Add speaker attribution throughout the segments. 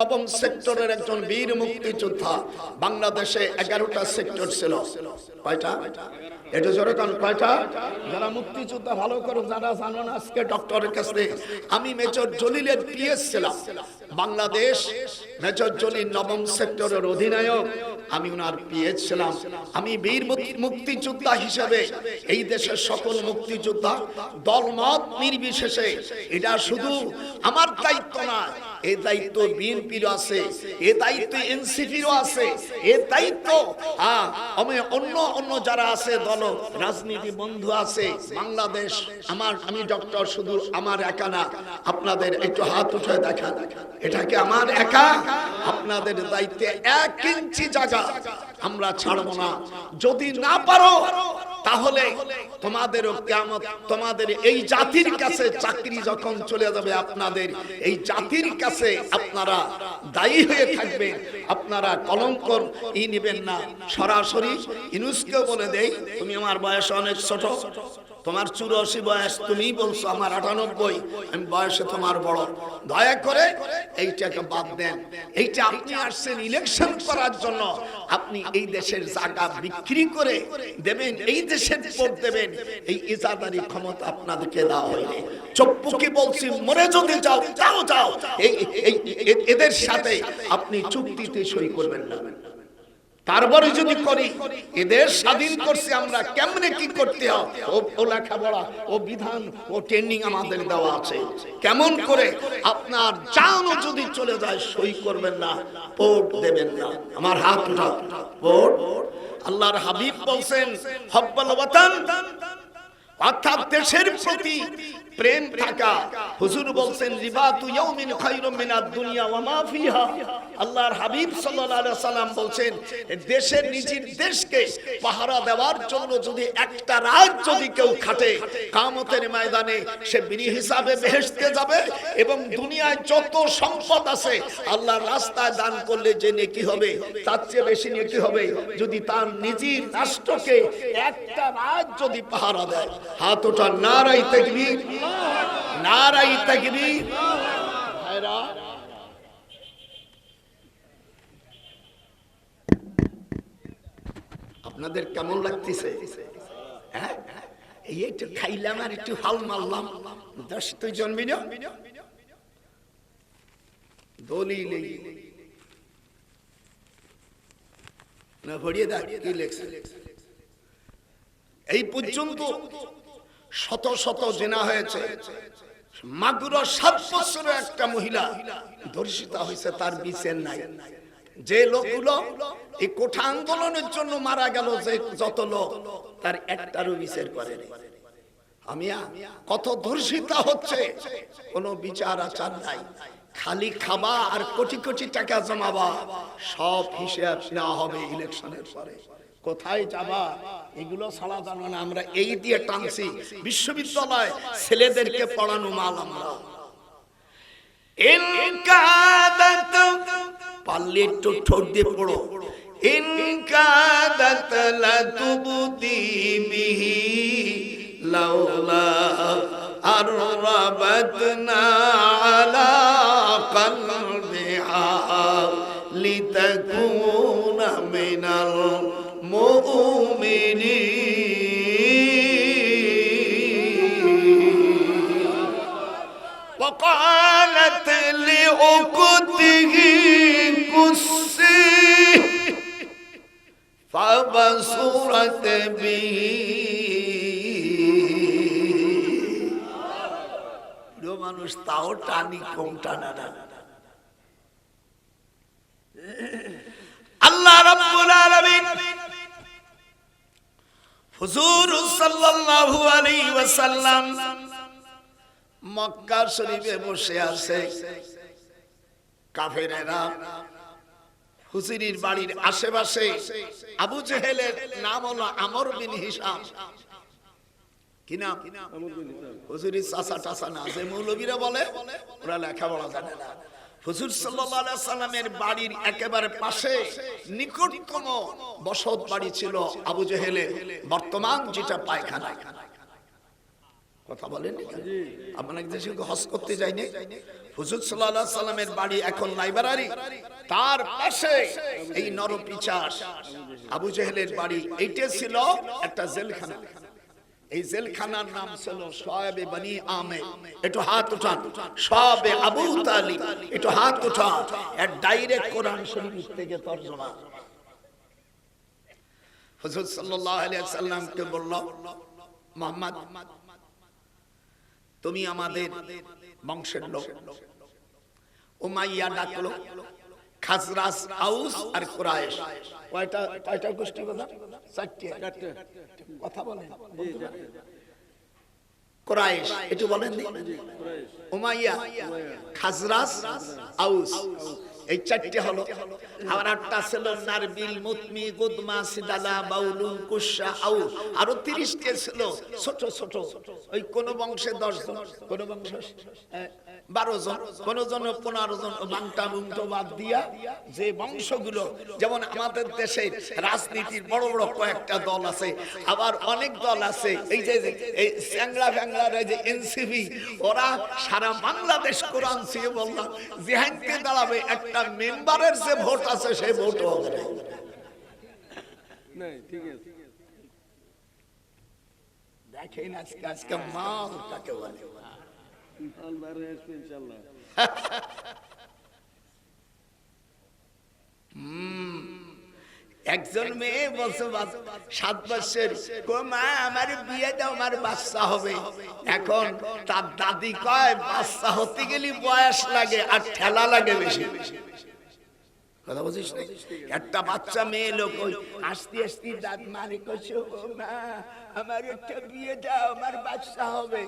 Speaker 1: নবম সেক্টরের একজন বীর মুক্তিযোদ্ধা। বাংলাদেশে 11টা সেক্টর ছিল। কয়টা? এটা জোরে কান, কয়টা? যারা মুক্তিযোদ্ধা ভালো করে যারা জানো না, আজকে ডক্টরের কাছে আমি মেজর জলিলের পিএস ছিলাম। বাংলাদেশ মেজর জলিল নবম সেক্টরের অধিনায়ক, আমি ওনার পিএস ছিলাম। আমি বীর মুক্তিযোদ্ধা হিসেবে এই দেশের সকল মুক্তিযোদ্ধা দলমত নির্বিশেষে, এটা শুধু আমার দায়িত্ব না, এই দায়িত্ব বিএনপিরও আছে, এই দায়িত্ব এনসিপিরও আছে, এই দায়িত্ব অন্য যারা আছে দল রাজনীতি বন্ধু আছে। বাংলাদেশ আমি ডক্টর শুধু আমার একা না, আপনাদের একটু হাত উঠে দেখা, এটা কি আমার একা? আপনাদের দায়িত্বে 1 ইঞ্চি জায়গা আমরা ছাড়বো না। যদি না পারো তাহলে তোমাদেরও কিয়ামত, তোমাদের এই জাতির কাছে চাকরি যখন চলে যাবে, আপনাদের এই জাতির কাছে আপনারা দায়ী হয়ে থাকবেন। আপনারা কলঙ্কর নেবেন না। সরাসরি ইউনুসকে বলে দেই, তুমি আমার বয়স অনেক ছোট, তোমার 84 বয়স, তুমি বলছো আমার 98, আমি বয়সে তোমার বড়, দয়া করে এইটাকে বাদ দেন। এইটা আপনি আসছেন ইলেকশন করার জন্য, আপনি এই দেশের জায়গা বিক্রি করে দেবেন, এই দেশের ভোট দেবেন, এই ইজাদারি ক্ষমতা আপনাদেরকে দেওয়া হয়নি। চপ্পুকে বলছি, মরে যদি যাও যাও যাও, এদের সাথে আপনি চুক্তিতে সই করবেন না। তারপরে যদি করি, এদের স্বাধীন করছি আমরা, কেমনে কি করতে হয় ও লেখাপড়া, ও বিধান, ও ট্রেনিং আমাদের দেওয়া আছে। কেমন করে আপনার জানও যদি চলে যায়, সই করবেন না, ভোট দেবেন না। আমার হাত উঠাও, ভোট। আল্লাহর হাবিব বলছেন, হব্বুল ওয়াতান, অর্থাৎ দেশের প্রতি প্রেম থাকা। হুজুর বলছেন, রিবাতু ইয়াউমিন খায়রুম মিনাদ দুনিয়া ওয়া মা ফিহা। আল্লাহর হাবিব সাল্লাল্লাহু আলাইহি সাল্লাম বলছেন, দেশের নিজের দেশকে পাহারা দেওয়ার জন্য যদি একটা রাত যদি কেউ খাটে, কিয়ামতের ময়দানে সে বিনি হিসাবে বেহেশতে যাবে, এবং দুনিয়ায় যত সম্পদ আছে আল্লাহর রাস্তায় দান করলে যে নেকি হবে, তার চেয়ে বেশি নেকি হবে যদি তার নিজের রাষ্ট্রকে একটা রাত যদি পাহারা দেয়। হাত ওঠা, নারায়ে তাকবীর, নারায়ে তাকবীর। ভাইরা, আপনাদের কেমন লাগতেছে? হ্যাঁ, এই একটু খাইলাম আর একটু হাল মারলাম, 10 জন্মিল দলিল না ভরিয়ে দেয় কি লেখছে। এই পর্যন্ত শত শত জেনা হয়েছে। মাগুরা 7 বছরের একটা মহিলা ধর্ষিতা হয়েছে, তার বিচার নাই। যে লোকগুলো এই কোঠা আন্দোলনের জন্য মারা গেল, যে যত লোক, তার একটারও বিচার করেনি। কত ধর্ষিতা হচ্ছে, কোনো বিচার আচার নাই। খালি খাবা আর কোটি কোটি টাকা জমাবা, সব হিসাব নেওয়া হবে ইলেকশনের পরে। কোথায় যাবা এগুলো ছাড়া জানো না। আমরা এই দিয়ে টানছি, বিশ্ববিদ্যালয় ছেলেদেরকে পড়ানো মাল আমরা। ইনকাদাত, পারলে একটু ঠোঁট দিয়ে পড়ো, ইনকাদাত লাতুবদি বিহি লাউলা আরবাতনা আলা কলবিহা লিতাকুনা মিনাল وقالت لأخته قصي فبصرت به। মানুষ তাও টানি, কম টানা না। আল্লাহ রাব্বুল আলামিন হুজুর সাল্লাল্লাহু আলাইহি ওয়াসাল্লাম মক্কা শরীফে বসে আছে। কাফেরেরা হুজুরের বাড়ির আশেপাশে, আবু জেহেলের নাম হলো আমর বিন হিশাম। কি নাম? হুজুরের চাচা টাচা না, যে মৌলবীরা বলে ওরা লেখাপড়া জানে না। হুজুর সাল্লাল্লাহু আলাইহি সাল্লামের বাড়ির একেবারে পাশে নিকটতম বসত বাড়ি ছিল আবু জেহেলের, বর্তমান যেটা পায়খানা। কথা বলেন আপনার দেশে হজ করতে যায়নি হুজুর সাল্লাল্লাহু আলাইহি সাল্লামের বাড়ি এখন লাইব্রেরি তার পাশে এই নরপিশাচ আবু জেহেলের বাড়ি এইটা ছিল একটা জেলখানা এই জেলখানার নাম ছিল শায়বে বনি আমির একটু হাত উঠান শায়বে আবু তালিব একটু হাত উঠান এর ডাইরেক্ট কোরআন শরীফ থেকে তরজমা হুজুর সাল্লাল্লাহু আলাইহি সাল্লাম কে বলল মুহাম্মদ তুমি আমাদের বংশের লোক উমাইয়া ডাকলো খাজরাজ আউস আর কুরাইশ কয়টা গোষ্ঠী কথা চারটি কথা বলেন কুরাইশ একটু বলেন উমাইয়া খাজরাজ আউস এই চারটি হলো আর আটটা ছিল নারবিল মুতমি গুদমা সিদালা বাউলু কুশা আউস আরো 30 কে ছিল ছোট ছোট ওই কোন বংশে 10 জন কোন বংশে 12 জন কোন জন 15 জন বাংটা বুংটো বাদ দিয়া যে বংশগুলো যেমন আমাদের দেশে রাজনীতির বড় বড় কয়েকটা দল আছে আবার অনেক দল আছে এই যে এই স্যাংলা ফ্যাংলার এই যে এনসিপি ওরা সারা বাংলাদেশ কোরআন দিয়ে বললাম জিহানকে দাঁড়াবে একটা মেম্বারের যে ভোট আছে সেই ভোট হবে না ঠিক আছে দেখেন আজকে মাল কাকে বলে ইনশাআল্লাহ একজন মেয়ে বলছে 7 বছর মা আমার বিয়ে দাও আমার বাচ্চা হবে এখন তার দাদি কয় বাচ্চা হতে গেলে বয়স লাগে আর ঠেলা লাগে বেশি কথা বুঝিস না একটা বাচ্চা মেয়ে লোক আস্তে আস্তে দাঁত মারে কইছে ও মা আমার একটা বিয়ে দাও আমার বাচ্চা হবে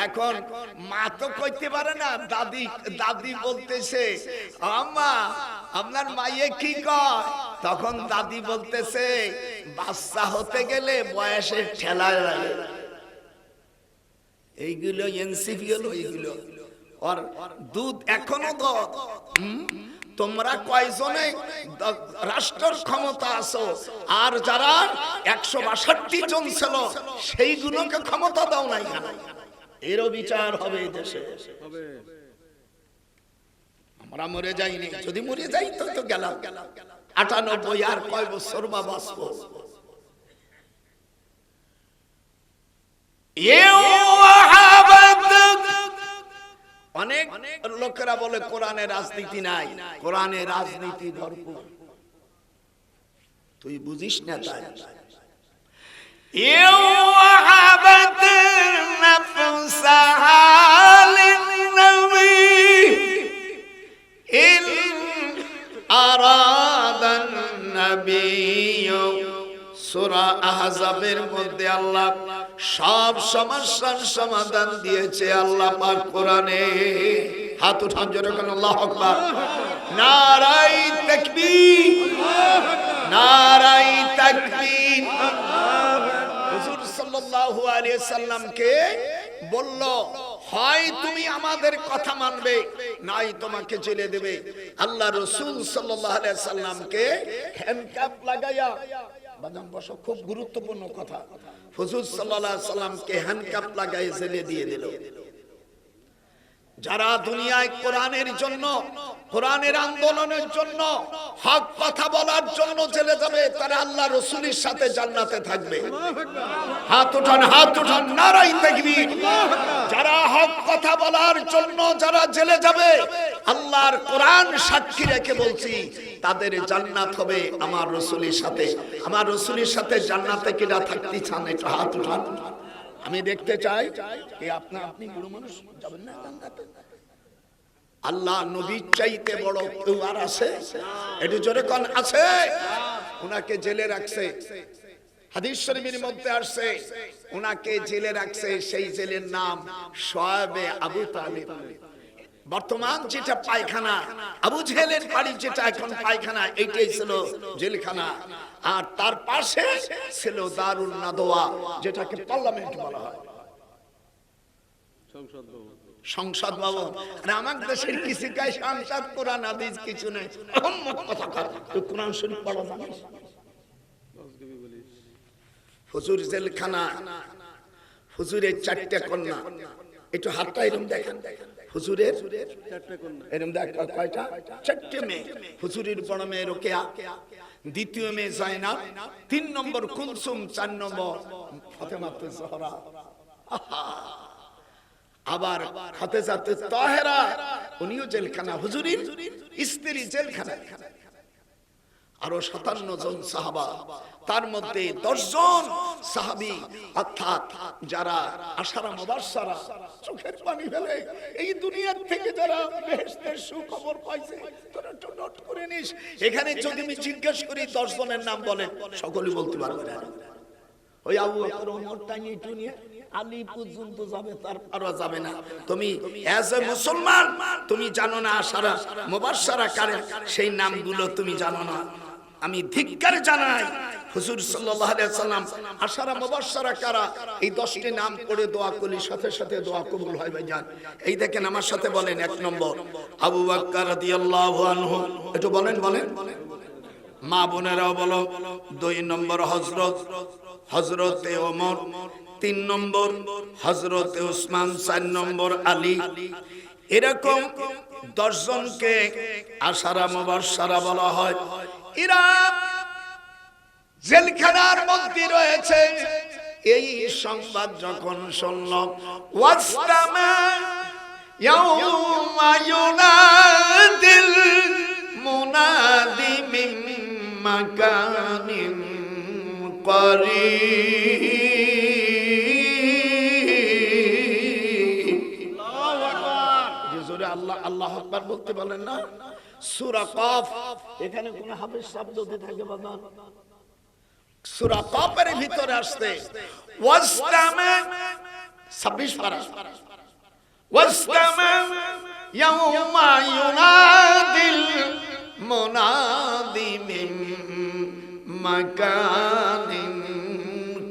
Speaker 1: এখন মা তো কইতে পারে না দাদি বলতেছে আম্মা আপনার মাইয়ে কি কয় তখন দাদি বলতেছে বাচ্চা হতে গেলে বয়সের ঠেলা লাগে এইগুলো এনসিপি হলো এইগুলো আর দুধ এখনো তো তোমরা কয়জনে রাষ্ট্রের ক্ষমতা আছো আর যারা 162 জন ছিল সেইগুলোকে ক্ষমতা দাও নাই কেন এরও বিচার হবে এই দেশে আমরা মরে যাইনি যদি মরে যাই তো গেলাম 98 আর কয় বছর বা বাঁচবো অনেক লোকেরা বলে কোরআনে রাজনীতি নাই কোরআনে রাজনীতি ভরপুর তুই বুঝিস না তাই সূরা আহজাবের মধ্যে আল্লাহ সব সমস্যার সমাধান দিয়েছে আল্লাহ পাক কোরআনে হাত উঠান জোরে কোন আল্লাহু আকবার নারাই তাকবীর নারাই তাকবীর হুজুর সাল্লাল্লাহু আলাইহি সাল্লামকে বলল হয় তুমি আমাদের কথা মানবে নাই তোমাকে জেলে দেবে আল্লাহ রাসূল সাল্লাল্লাহু আলাইহি সাল্লামকে হ্যান্ডকাপ লাগায়া বাদাম বসো খুব গুরুত্বপূর্ণ কথা হুজুর সাল্লাল্লাহু আলাইহি সাল্লামকে হ্যান্ডকাপ লাগায় জেলে দিয়ে দিল যারা দুনিয়ায় কোরআনের জন্য কোরআনের আন্দোলনের জন্য হক কথা বলার জন্য জেলে যাবে তারা আল্লাহ রাসূলের সাথে জান্নাতে থাকবে হাত উঠান নারায়ে তাকবীর যারা হক কথা বলার জন্য যারা জেলে যাবে আল্লাহর কোরআন সাক্ষী রেখে বলছি তাদের জান্নাত হবে আমার রাসূলের সাথে জান্নাতে কিনা থাকতে চান একটু হাত উঠান আমি দেখতে চাই এই আপনি বড় মানুষ যাবেন না জান্নাতে আল্লাহ নবীর চাইতে বড় কেউ আর আছে একটু জোরে কোন আছে উনাকে জেলে রাখছে হাদিস শরীফের মধ্যে আসছে উনাকে জেলে রাখছে সেই জেলের নাম শায়বে আবু তালিব বর্তমান যেটা পায়খানা আবু জেহেলের বাড়ি যেটা এখন পায়খানা এইটাই ছিল জেলখানা আর তার পাশে ছিল দারুন নাদওয়া যেটাকে পার্লামেন্ট বলা হয় সংসদ ভবন আর আমাদের দেশের কিছু গায় সংসদ কোরআন হাদিস কিছু নেই কথা তুই কোরআন শরীফ পড়া জানিস হুজুর জেলখানা হুজুরের 4টা কন্যা, একটু হাতটা এরকম দেখেন, হুজুরের এরকম দেখ কয়টা? 4টে মেয়ে। হুজুরের বড় মেয়ে রোকেয়া, দ্বিতীয় মেয়ে জায়নাব, 3 নম্বর কুলসুম, 4 নম্বর ফাতেমাতুজ জোহরা। আবার খাদিজাতুত তাহেরা, উনিও জেলখানা, হুজুরের স্ত্রী জেলখানা। আরো 57 জন সাহাবা, তার মধ্যে 10 জন সাহাবী, অর্থাৎ যারা আশারা মুবাশশারা, চোখের পানি ফেলে এই দুনিয়া থেকে যারা বেহেশতের সুখবর পাইছে, তোরা একটু নোট করে নিস। এখানে যদি আমি জিজ্ঞেস করি 10 জনের নাম বলেন, সকলেই বলতে পারবে না। ওই আবু বকর, ওমর, টাইনি টুনিয়ে আলী পর্যন্ত যাবে, তারপরও যাবে না। তুমি এজ এ মুসলমান তুমি জানো না আশারা মুবাশশারা কারে, সেই নামগুলো তুমি জানো না। আমি ধিক্কার জানাই, হুজুর সাল্লাল্লাহু আলাইহি সাল্লাম আশারা মুবাশশারা কারা, এই 10টি নাম পড়ে দোয়া করলে সাথে সাথে দোয়া কবুল হয় ভাইজান। এই দেখেন আমার সাথে বলেন, 1 নম্বর আবু বকর রাদিয়াল্লাহু আনহু, একটু বলেন বলেন, মা বোনেরাও বলো। 2 নম্বর হযরতে ওমর, 3 নম্বর হযরতে উসমান, 4 নম্বর আলী। এরকম 10 জনকে আশারা মুবাশশারা বলা হয়। এরা জেলখানার মধ্যে রয়েছে। এই সংবাদ যখন শুনল, ওয়াসতামা ইয়াউমা ইউনাদিল মুনাদি মিন মাকানিন করিব। আল্লাহু আকবার। জোরে আল্লাহ আল্লাহু আকবার বলতে বলেন না। সূরা কফ, এখানে কোন হাফেজ শব্দ দিয়ে থাকে বাজান, সূরা কফের ভিতরে আসছে ওয়াসতামা, 26 পারা, ওয়াসতামা ইয়াউমা ইউনাদিল মুনাদি মিন মাকানিন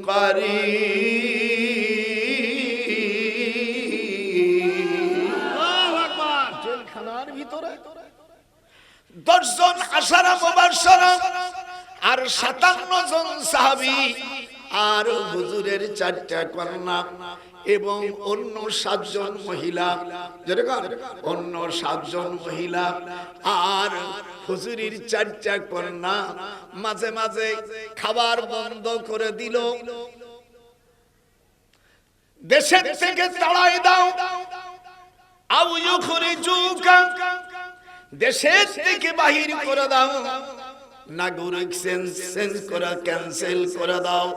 Speaker 1: করিব। আল্লাহু আকবার। জেলখানার ভিতরে 10 জন আশারা মুবাশশারা আর 57 জন সাহাবী আর হুজুরের 4টা কন্যা এবং অন্য 7 জন মহিলা, যেরকম অন্য 7 জন মহিলা আর হুজুরের 4টা কন্যা মাঝে মাঝে খাবার বন্ধ করে দিল। দেশের থেকে তাড়াই দাও, আও ইউখরিজুকা, দেশের থেকে বাহির করে দাও, নাগরিক চেঞ্জ করে ক্যান্সেল করে দাও।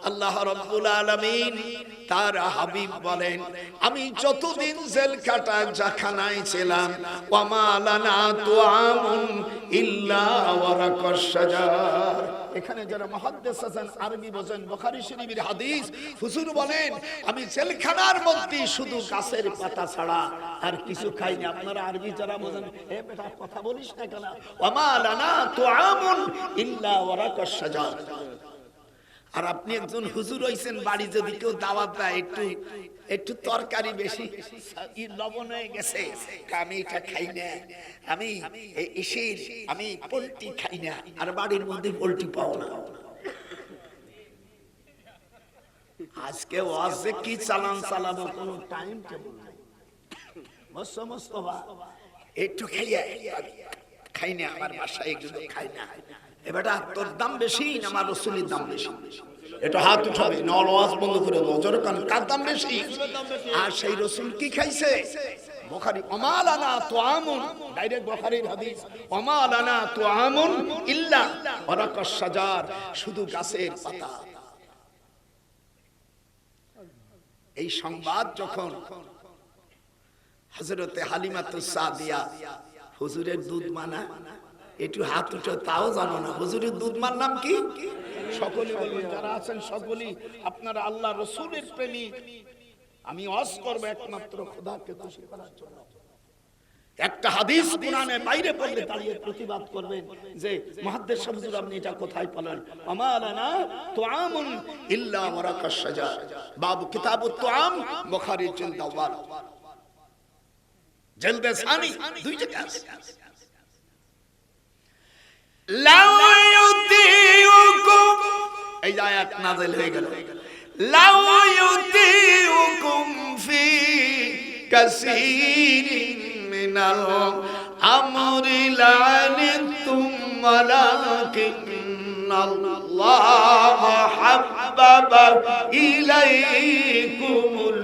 Speaker 1: আল্লাহ রাব্বুল আলামিন তার হাবিব বলেন, আমি যতদিন জেল কাটা জাখানায় ছিলাম, ওয়ামা লানা তুআমুন ইল্লা ওয়ারাকাশ শাজার। এখানে যারা মুহাদ্দিস আছেন, আরবি বোঝেন, বুখারী শরীফের হাদিস, হুজুর বলেন আমি জেলখানার মধ্যে শুধু গাছের পাতা ছাড়া আর কিছু খাইনি। আপনারা আরবি যারা বোঝেন, এ বেটা কথা বলিস না কেন, ওয়ামা লানা তুআমুন ইল্লা ওয়ারাকাশ শাজার। আর আপনি একজন হুজুর হইছেন, বাড়ি যদি কেউ দাওয়াত দেয়, একটু তরকারি বেশি লবণ হয়ে গেছে, আমি এটা খাই না, আমি আমি পোল্ট্রি খাই না, আর বাড়ির মধ্যে পোল্ট্রি পাও না। আজকে ওয়াজে কি চালান চালাবো কোনো টাইম টেবিল নাই। একটু খাই না, আমার বাসায় এগুলো খাই না। এবারটা তোর দাম বেশি না আমার রাসূলের দাম বেশি? এটা হাত উঠাবে, নওয়াজ বন্ধ করে দাও, জোরে কান, কার দাম বেশি? আর সেই রাসূল কি খাইছে? বুখারী, ওমালানা তুআমুন, ডাইরেক্ট বুখারীর হাদিস, ওমালানা তুআমুন ইল্লা ওয়ারাকাশ শাজার, শুধু গাছের পাতা। এই সংবাদ যখন হযরতে হালিমাতুস সাদিয়া, হুজুরের দুধ মানা, একটু হাত উঠে, তাও জানো না হুজুরের দুধমার নাম কি? সকলে বলবেন, যারা আছেন সকলেই আপনারা আল্লাহ রাসূলের প্রেমিক। আমি ওয়াজ করব একমাত্র খোদাকে খুশি করার জন্য। একটা হাদিস কোরআনে বাইরে পড়লে দাঁড়িয়ে প্রতিবাদ করবেন যে মুহাদ্দিস হুজুর আপনি এটা কোথায় পেলেন? আমালানা তুআমুন ইল্লা ওয়ারাকাশ শাজার, বাবু কিতাবুত তুআম, বুখারী জিলদ আউয়াল, জিলদে সানি, 2 জায়গা আছে। লাউ ইউতিউকুম, এই আয়াত নাযিল হয়ে গেল, লাউ ইউতিউকুম ফি কাসীরিন মিনাল আমরি লানিতুম ওয়ালাকিন্নাল্লাহ হাব্বাবা ইলাইকুমুল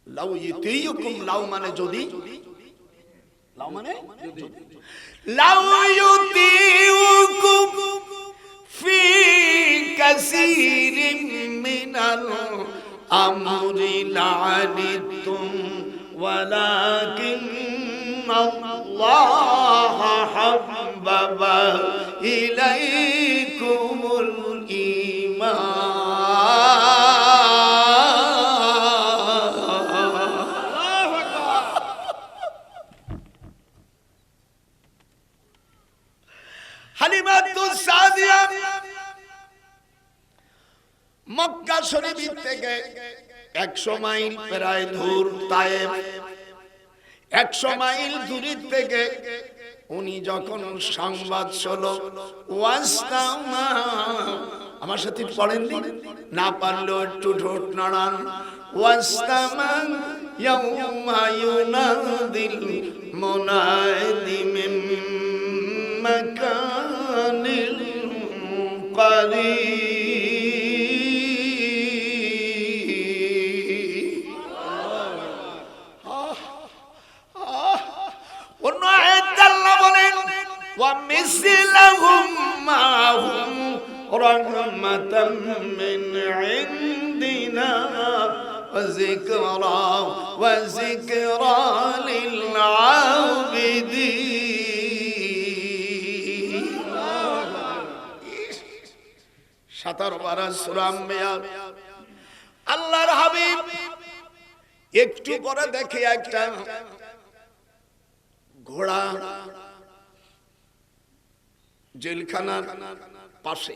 Speaker 1: লাউ ইউতিউকুম, লাউ মানে যদি, লাউ মানে লাউ ইউতিউকুম ফি কাসীরিন মিনাল আমরি লানিতুম ওয়ালাকিন্নাল্লাহ হাব্বাবা ইলাইকুমুল হালিমাতুস সাদিয়া মক্কা শরীফ থেকে 100 মাইল প্রায় দূর তায়েফ, 100 মাইল দূরে থেকে উনি যখন সংবাদ শোনো, ওয়াস্তামা, আমার সাথে পড়েন না পারলেও একটু ঠোঁট নাড়ান, ওয়াস্তামা ইয়াউমা ইউনাদিল মুনাদি মিন মাকানিল করিব। অন্য আয়াতে আল্লাহ বলেন ওয়া মিসলাহুম মাহুম রাহমাতাম মিন ইনদিনা ওয়া যিকরা লিল আবিদিন। 17 পারা সূরা আম্বিয়া। আল্লাহর হাবিব একটু পরে দেখে একটা ঘোড়া জেলখানার পাশে।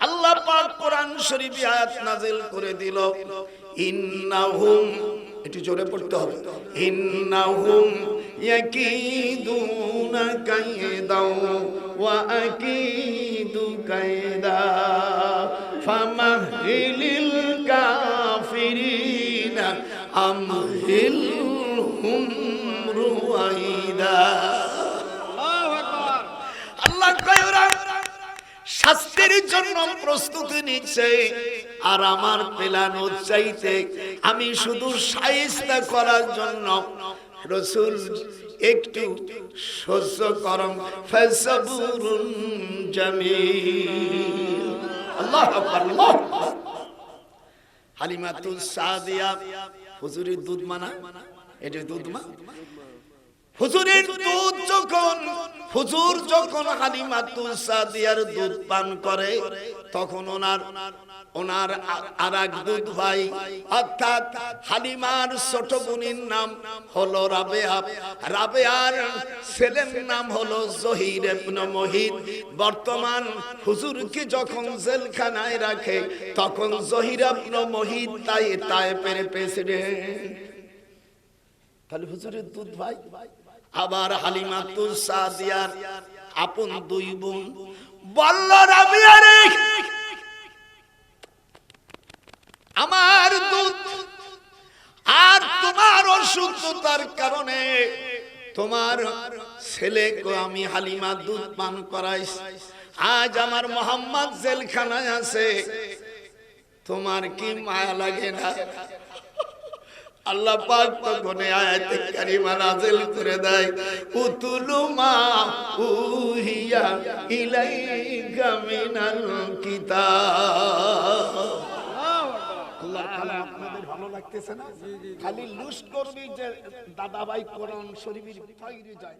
Speaker 1: আল্লাহ পাক কোরআন শরীফে আয়াত নাযিল করে দিল, ইন্নাহুম, একটু জোরে পড়তে হবে, ইন্নাহুম ইয়াকিদুনা কায়দাও ওয়া আকিদু কায়দা ফামাহিলিল কাফিরিনা আমহিলহুম রুয়াইদা। আল্লাহ কয়রা শাস্তির জন্য প্রস্তুতি নিচ্ছে, আর আমার পেলানো চাইতে আমি শুধু শায়েস্তা করার জন্য রাসূল একটু সহ্য করম, ফাসবুরুন জামিল। আল্লাহু আকবার, আল্লাহু আকবার। হালিমাতুস সাদিয়া হুজুরের দুধ মানা, এটা দুধ মা, হুজুরের দুধ যখন, হুজুর যখন হালিমাতুস সাদিয়ার দুধ পান করে, তখন ওনার আরেক দুধ ভাই অর্থাৎ হালিমার ছোট বোনের নাম হলো রাবেয়া, রাবেয়ার ছেলের নাম হলো জহির ইবনে মুহিত। বর্তমান হুজুরকে যখন জেলখানায় রাখে, তখন জহির ইবনে মুহিত তায়েফের প্রেসিডেন্ট। তাহলে হুজুরের দুধ ভাই। আবার হালিমাতুস সাদিয়ার আপন দুই বোন বলল, রাবিয়া রে, আমার দুধ আর তোমার অসুস্থতার কারণে তোমার ছেলেকে আমি হালিমা দুধ পান করাইছি, আজ আমার মোহাম্মদ জেলখানায় আছে, তোমার কি মায়া লাগে না? আল্লাহ পাক তখন আয়াতে কারিমা নাযিল করে দেয়, উতুলু মা উহিয়া ইলাইকা মিনাল কিতাব। আল্লাহর কালাম আপনাদের ভালো লাগতেছে না? খালি লুস করবি যে দাদা ভাই কোরআন শরীফের বাইরে যায়।